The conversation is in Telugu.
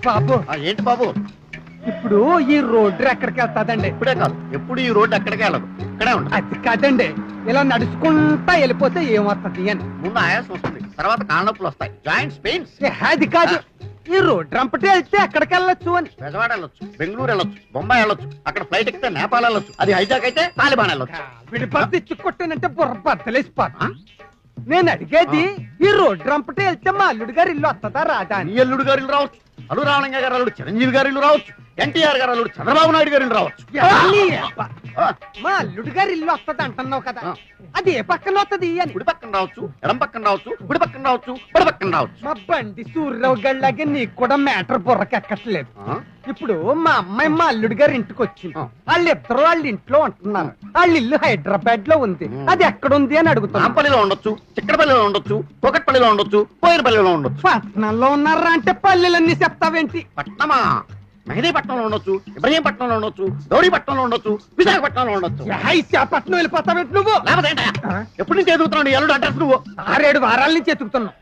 బాబు ఏంటి బాబు? ఇప్పుడు ఈ రోడ్డు ఎక్కడికి వెళ్తాదండి? ఇప్పుడే కాదు, ఎప్పుడు ఈ రోడ్డు ఎక్కడికి వెళ్ళదు, ఇక్కడే ఉంటుంది. అది కాదండి, ఇలా నడుచుకుంటా వెళ్ళిపోతే ఏమొస్తుంది అని. ముందు ఆయాసం వస్తుంది, తర్వాత కాళ్ళ నొప్పులు వస్తాయి, జాయింట్స్ పెయిన్స్. అది కాదు, ఈ రోడ్డు రంపటి వెళ్తే ఎక్కడికి వెళ్ళొచ్చు అని. బెజవాడ వెళ్ళొచ్చు, బెంగళూరు వెళ్ళొచ్చు, బొంబాయి వెళ్ళొచ్చు, అక్కడ ఫ్లైట్ ఎక్కితే నేపాల్ వెళ్ళొచ్చు, అది హైజాక్ అయితే తాలిబాన్ వెళ్ళొచ్చు. విడిపడి ఇచ్చుకొట్టానంటే బుర్ర బద్దలేసిపోతా. నేను అడిగేది ఈ రోడ్డు రంపటి వెళ్తే మా అల్లుడు గారి ఇల్లు వస్తుందా రాదా అని. నీ అల్లుడు గారి ఇల్లు రావచ్చు, అల్లు రామలింగ గారి అల్లుడు చిరంజీవి గారి ఇల్లు రావచ్చు, ఎన్టీఆర్ గారు అల్లుడు చంద్రబాబు నాయుడు గారి ఇల్లు రావచ్చు. మా అల్లుడు గారి ఇల్లు వస్తుంది అంటున్నావు కదా, అది ఏ పక్కన వస్తుంది అని. కుడి పక్కన రావచ్చు, ఎడం పక్కన రావచ్చు, కుడి పక్కన రావచ్చు, కుడి పక్కన రావచ్చు. మా బండి సూర్యరావు గళ్ళలాగే నీకు కూడా మ్యాటర్ బుర్రకెక్కట్లేదు. ఇప్పుడు మా అమ్మాయి మా అల్లుడు గారి ఇంటికి వచ్చింది, వాళ్ళిద్దరు వాళ్ళ ఇంట్లో ఉంటున్నారు. వాళ్ళ ఇల్లు హైదరాబాద్ లో ఉంది, అది ఎక్కడ ఉంది అని అడుగుతాను. రాంపల్లిలో ఉండొచ్చు, చిక్కడపల్లిలో ఉండొచ్చు, కోకట్పల్లిలో ఉండొచ్చు, పోయినపల్లిలో ఉండొచ్చు. పట్నంలో ఉన్నారా అంటే పల్లెలన్నీ చెప్తావేంటి? పట్నమా? మెహదీపట్నంలో ఉండొచ్చు, ఇబ్రహీంపట్నంలో ఉండొచ్చు, గౌరీపట్నంలో ఉండొచ్చు, విశాఖపట్నంలో ఉండొచ్చు. పట్నం వెళ్ళిపోతావేంటి నువ్వు? లేకపోతే ఎప్పటి నుంచి ఎదుగుతున్నావు నీ అల్లుడు అడ్రస్? నువ్వు 6-7 వారాల నుంచి ఎత్తుకుతున్నావు.